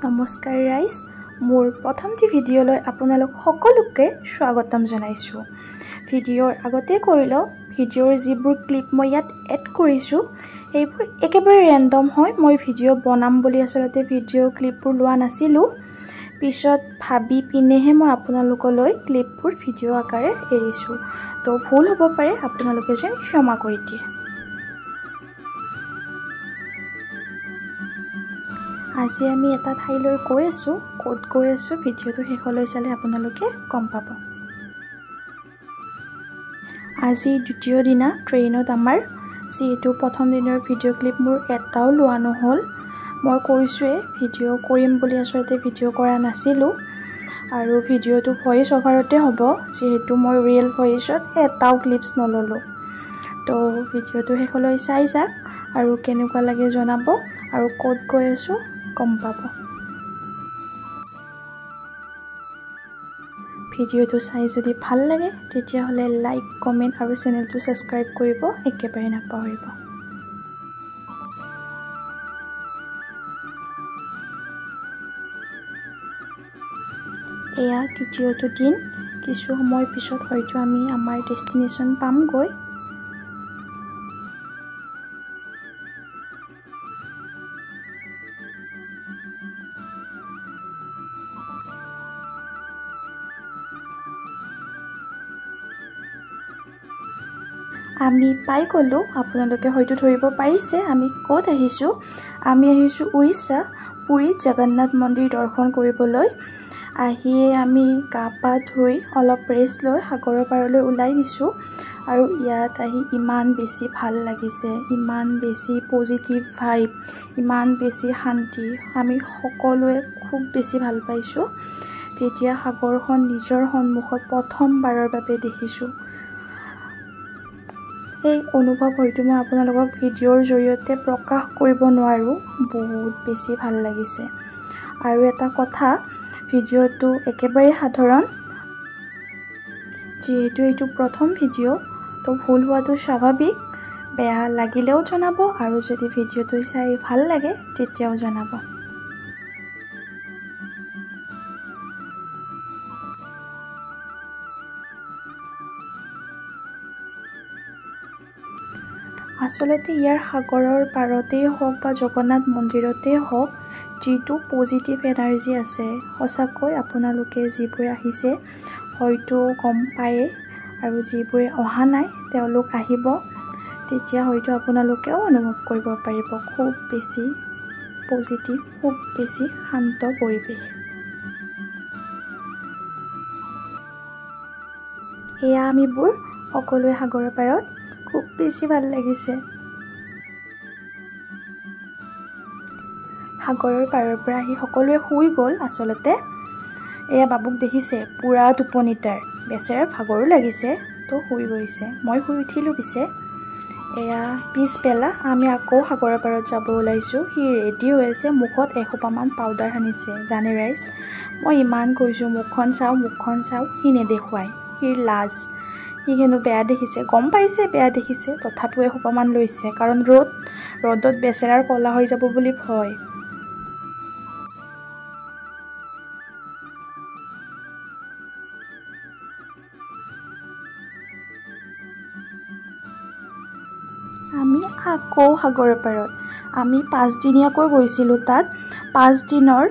নমস্কাৰ ৰাইজ মোৰ প্ৰথমটি ভিডিঅ'লৈ আপোনালোক সকলোকে স্বাগতম জনাইছো ভিডিঅ'ৰ আগতে কৰিলো ভিডিঅ'ৰ যিবোৰ ক্লিপ মই ইয়াত এড কৰিছো এইবোৰ একেবাৰে ৰেন্ডম হয় মই ভিডিঅ' বনাম বুলি আসলতে ভিডিঅ' ক্লিপবোৰ লোৱা নাছিলো পিছত ভাবি পিনেহে মই আপোনালোকলৈ ক্লিপবোৰ ভিডিঅ' আকাৰে এৰিছো তো ভুল হ'ব পাৰে আপোনালোকে যেন ক্ষমা কৰি দিয়ে আজি আমি এটা ঠাইলৈ গৈ আছো ক'ত গৈ আছো ভিডিঅ'টো শেষলৈ চালে আপোনালোকে গম পাব আজি দ্বিতীয় দিনা ট্ৰেইনত আমাৰ যেটো প্ৰথম দিনৰ ভিডিঅ' ক্লিপ মোৰ এটাও লোৱা নহল মই কৈছোৱে ভিডিঅ' কৰিম বুলি আসলতে ভিডিঅ' কৰা নাছিলো আৰু ভিডিঅ'টো ভয়েস অভাৰতে হ'ব যেহেতু মই ৰিয়েল ভয়েসত এটাও ক্লিপছ নললো তো ভিডিঅ'টো শেষলৈ চাই যাওক আৰু কেনেকুৱা লাগে জনাব আৰু ক'ত গৈ আছো গম পাব ভিডিঅ'টো চাই যদি ভাল লাগে তেতিয়া হলে লাইক কমেন্ট আৰু চেনেলটো সাবস্ক্ৰাইব কৰিব একেবাৰে নাপাহৰিব এয়া তৃতীয়টো দিন কিছু সময় পিছত হয়তো আমি আমাৰ ডেষ্টিনেশ্যন পামগৈ আমি পাই গলো আপোনালোকে হয়তো ধৰিব পাৰিছে আমি ক'ত আহিছো আমি আহিছো উৰিষ্যা পুৰীত জগন্নাথ মন্দিৰ দৰ্শন কৰিবলৈ আহিয়ে আমি গা-পা ধুই অলপ ৰেষ্ট লৈ সাগৰৰ পাৰলৈ ওলাই দিছো আৰু ইয়াত আহি ইমান বেছি ভাল লাগিছে ইমান বেছি পজিটিভ ভাইব ইমান বেছি শান্তি আমি সকলোৱে খুব বেছি ভাল পাইছো যেতিয়া সাগৰখন নিজৰ সন্মুখত প্ৰথমবাৰৰ বাবে দেখিছো এই অনুভৱ হয়তো মই আপোনালোকক ভিডিঅ'ৰ জৰিয়তে প্ৰকাশ কৰিব নোৱাৰো বহুত বেছি ভাল লাগিছে আৰু এটা কথা ভিডিঅ'টো একেবাৰে সাধাৰণ যেহেতু এইটো প্ৰথম ভিডিঅ' তো ভুল হোৱাটো স্বাভাৱিক বেয়া লাগিলেও জনাব আৰু যদি ভিডিঅ'টো চাই ভাল লাগে তেতিয়াও জনাব আসলতে ইয়াৰ সাগৰৰ পাৰতেই হওক বা জগন্নাথ মন্দিৰতেই হওক যিটো পজিটিভ এনাৰ্জি আছে সঁচাকৈ আপোনালোকে যিবোৰে আহিছে হয়তো গম পায়ে আৰু যিবোৰে অহা নাই তেওঁলোক আহিব তেতিয়া হয়তো আপোনালোকেও অনুভৱ কৰিব পাৰিব খুব বেছি পজিটিভ খুব বেছি শান্ত পৰিৱেশ এয়া আমিবোৰ সকলোৱে সাগৰৰ পাৰত খুব বেছি ভাল লাগিছে সাগৰৰ পাৰৰ পৰা আহি সকলোৱে শুই গ'ল আসলতে এয়া বাবুক দেখিছে পুৰা টোপনিতাৰ বেচেৰা ভাগৰো লাগিছে তো শুই গৈছে মই শুই উঠিলো পিছে এয়া পিছবেলা আমি আকৌ সাগৰৰ পাৰত যাব ওলাইছো হি ৰেডি হৈ আছে মুখত এখোপামান পাউডাৰ সানিছে জানে ৰাইজ মই ইমান কৈছো মুখখন চাও হি নেদেখুৱাই হিৰ লাজ হি হেনো বেয়া দেখিছে গম পাইছে বেয়া দেখিছে তথাপিও এখোপামান লৈছে কাৰণ ৰ'দত বেচেৰাৰ কলা হৈ যাব বুলি ভয় আমি আকৌ সাগৰৰ পাৰত আমি 5 দিনীয়াকৈ গৈছিলো তাত 5 দিনৰ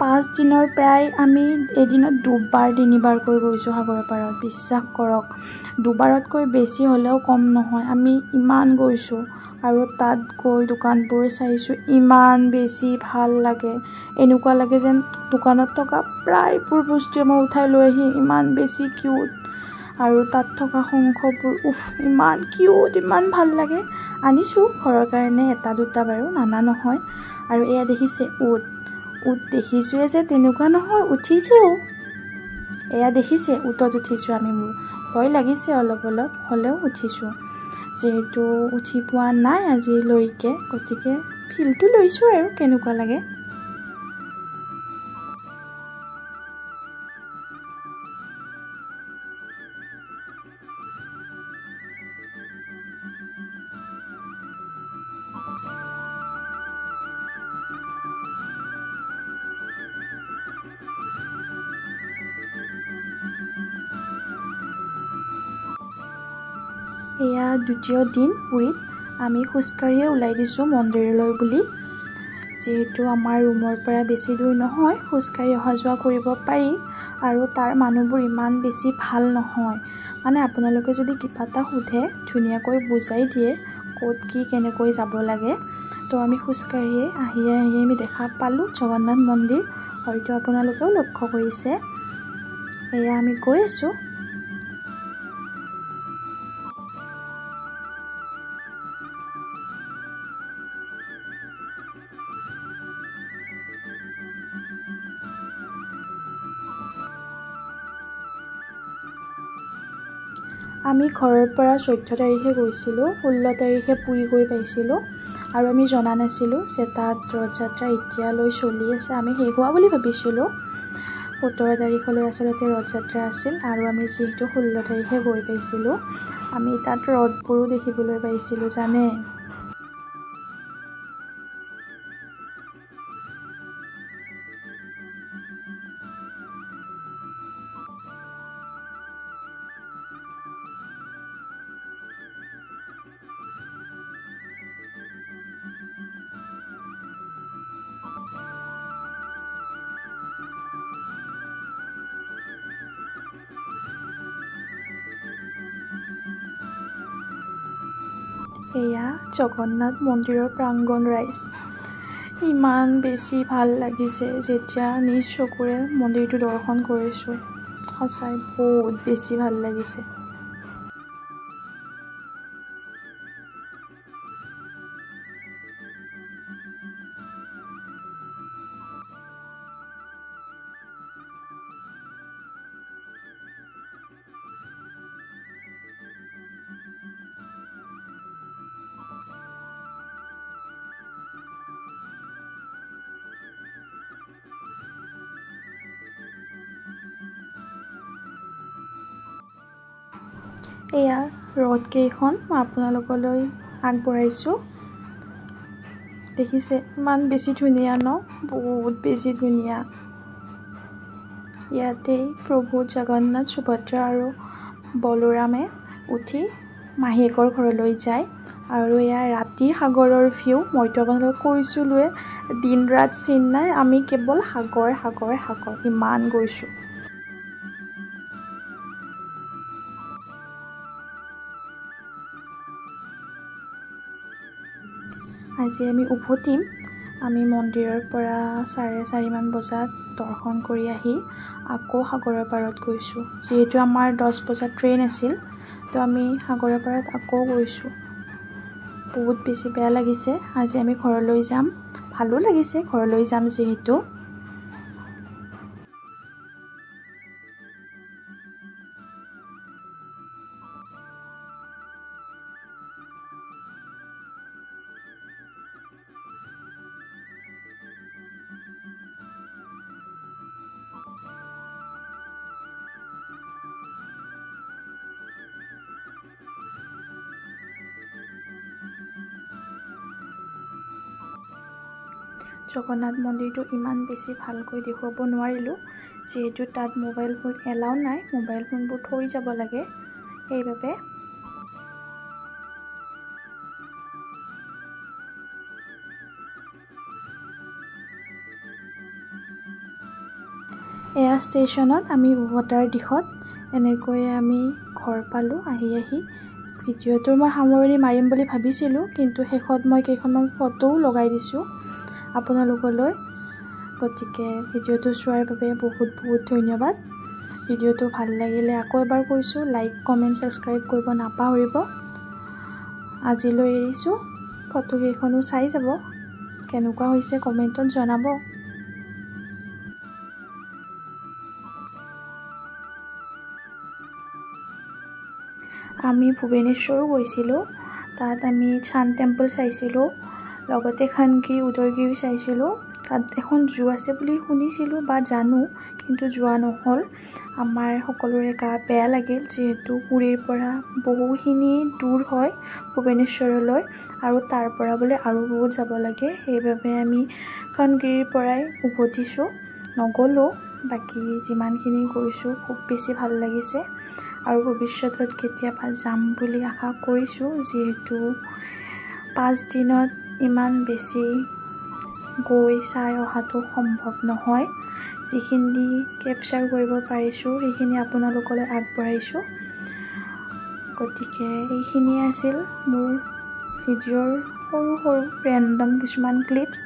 প্ৰায় আমি এদিনত দুবাৰ তিনিবাৰকৈ গৈছো সাগৰৰ পাৰত বিশ্বাস কৰক দুবাৰতকৈ বেছি হ'লেও কম নহয় আমি ইমান গৈছো আৰু তাত গৈ দোকানবোৰ চাইছো ইমান বেছি ভাল লাগে এনেকুৱা লাগে যেন দোকানত থকা প্ৰায়বোৰ বস্তু মই উঠাই লৈ আহি ইমান বেছি কিউট আৰু তাত থকা শংখবোৰ ইমান কিউট ইমান ভাল লাগে আনিছো ঘৰৰ কাৰণে এটা দুটা বাৰু নানা নহয় আৰু এয়া দেখিছে উট দেখিছোৱে যে তেনেকুৱা নহয় উঠিছো এয়া দেখিছে উটত উঠিছো আমি মোৰ ভয় লাগিছে অলপ হ'লেও উঠিছো যেহেতু উঠি পোৱা নাই আজিলৈকে গতিকে ফিলটো লৈছো আৰু কেনেকুৱা লাগে এয়া দ্বিতীয় দিন পুৰীত আমি খোজকাঢ়িয়ে ওলাই দিছোঁ মন্দিৰলৈ বুলি। যিহেতু আমাৰ ৰুমৰ পৰা বেছি দূৰ নহয়, খোজকাঢ়ি অহা যোৱা কৰিব পাৰি আৰু তাৰ মানুহবোৰ ইমান বেছি ভাল নহয়। মানে আপোনালোকে যদি কিবা এটা সোধে ধুনীয়াকৈ বুজাই দিয়ে ক'ত কি কেনেকৈ যাব লাগে। তো আমি খোজকাঢ়িয়ে আহিয়ে আমি দেখা পালোঁ জগন্নাথ মন্দিৰ। হয়তো আপোনালোকেও লক্ষ্য কৰিছে। এয়া আমি গৈ আছোঁ। আমি ঘৰৰ পৰা 14 তাৰিখে গৈছিলোঁ, 16 তাৰিখে পুৰী গৈ পাইছিলোঁ আৰু আমি জনা নাছিলোঁ যে তাত ৰথযাত্ৰা এতিয়ালৈ চলি আছে। আমি শেষ হোৱা বুলি ভাবিছিলোঁ। 17 তাৰিখলৈ আচলতে ৰথযাত্ৰা আছিল আৰু আমি যিহেতু 16 তাৰিখে গৈ পাইছিলোঁ, আমি তাত ৰথবোৰো দেখিবলৈ পাইছিলোঁ জানে। এয়া জগন্নাথ মন্দিৰৰ প্ৰাংগণ ৰাইজ। ইমান বেছি ভাল লাগিছে যেতিয়া নিজ চকুৰে মন্দিৰটো দৰ্শন কৰিছোঁ। সঁচাই বহুত বেছি ভাল লাগিছে। এয়া ৰথকেইখন মই আপোনালোকলৈ আগবঢ়াইছোঁ। দেখিছে ইমান বেছি ধুনীয়া ন? বহুত বেছি ধুনীয়া। ইয়াতেই প্ৰভু জগন্নাথ, সুভদ্ৰা আৰু বলোৰামে উঠি মাহীয়েকৰ ঘৰলৈ যায় আৰু এয়া ৰাতি সাগৰৰ ভিউ। মইতো আপোনালোকক কৈছিলোঁৱে দিন ৰাত চিন নাই, আমি কেৱল সাগৰ সাগৰ সাগৰ ইমান গৈছোঁ। আজি আমি উভতিম। আমি মন্দিৰৰ পৰা 4:30 বজাত দৰ্শন কৰি আহি আকৌ সাগৰৰ পাৰত গৈছোঁ। যিহেতু আমাৰ 10 বজাত ট্ৰেইন আছিল, তো আমি সাগৰৰ পাৰত আকৌ গৈছোঁ। বহুত বেছি বেয়া লাগিছে। আজি আমি ঘৰলৈ যাম। ভালো লাগিছে ঘৰলৈ যাম যিহেতু। জগন্নাথ মন্দিৰটো ইমান বেছি ভালকৈ দেখুৱাব নোৱাৰিলোঁ, যিহেতু তাত মোবাইল ফোন এলাউ নাই। মোবাইল ফোনবোৰ থৈ যাব লাগে, সেইবাবে। এয়া ষ্টেচনত আমি উভতাৰ দিশত এনেকৈয়ে আমি ঘৰ পালোঁ। আহি ভিডিঅ'টোৰ মই সামৰণি মাৰিম বুলি ভাবিছিলোঁ, কিন্তু শেষত মই কেইখনমান ফটোও লগাই দিছোঁ আপোনালোকলৈ। গতিকে ভিডিঅ'টো চোৱাৰ বাবে বহুত বহুত ধন্যবাদ। ভিডিঅ'টো ভাল লাগিলে আকৌ এবাৰ কৈছোঁ, লাইক কমেণ্ট ছাবস্ক্ৰাইব কৰিব নাপাহৰিব। আজিলৈ এৰিছোঁ। ফটোকেইখনো চাই যাব, কেনেকুৱা হৈছে কমেণ্টত জনাব। আমি ভুৱনেশ্বৰো গৈছিলোঁ। তাত আমি চান টেম্পল চাইছিলোঁ, লগতে খানগিৰি, উদয়গিৰি চাইছিলোঁ। তাত এখন জু আছে বুলি শুনিছিলোঁ বা জানো, কিন্তু যোৱা নহ'ল। আমাৰ সকলোৰে গা বেয়া লাগিল, যিহেতু পুৰীৰ পৰা বহুখিনি দূৰ হয় ভুৱনেশ্বৰলৈ আৰু তাৰ পৰা বোলে আৰু বহুত যাব লাগে। সেইবাবে আমি খানগিৰিৰ পৰাই উভতিছোঁ, নগ'লোঁ। বাকী যিমানখিনি গৈছোঁ খুব বেছি ভাল লাগিছে আৰু ভৱিষ্যতত কেতিয়াবা যাম বুলি আশা কৰিছোঁ, যিহেতু 5 দিনত ইমান বেছি গৈ চাই অহাটো সম্ভৱ নহয়। যিখিনি কেপচাৰ কৰিব পাৰিছোঁ সেইখিনি আপোনালোকলৈ আগবঢ়াইছোঁ। গতিকে এইখিনিয়ে আছিল মোৰ ভিডিঅ'ৰ সৰু সৰু ৰেণ্ডম কিছুমান ক্লিপছ।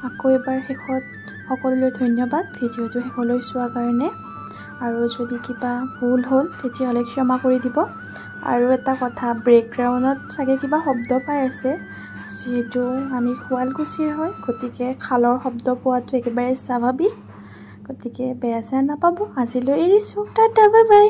আকৌ এবাৰ শেষত সকলোলৈ ধন্যবাদ ভিডিঅ'টো শেষলৈ চোৱাৰ কাৰণে। আৰু যদি কিবা ভুল হ'ল তেতিয়াহ'লে ক্ষমা কৰি দিব। আৰু এটা কথা, বেকগ্ৰাউণ্ডত চাগে কিবা শব্দ পাই আছে, যিহেতু আমি শুৱালকুছিৰ হয়, গতিকে খালৰ শব্দ পোৱাটো একেবাৰে স্বাভাৱিক। গতিকে বেয়া চেয়া নাপাব। আজিলৈ এৰিছোঁ, টাটা বাই বাই।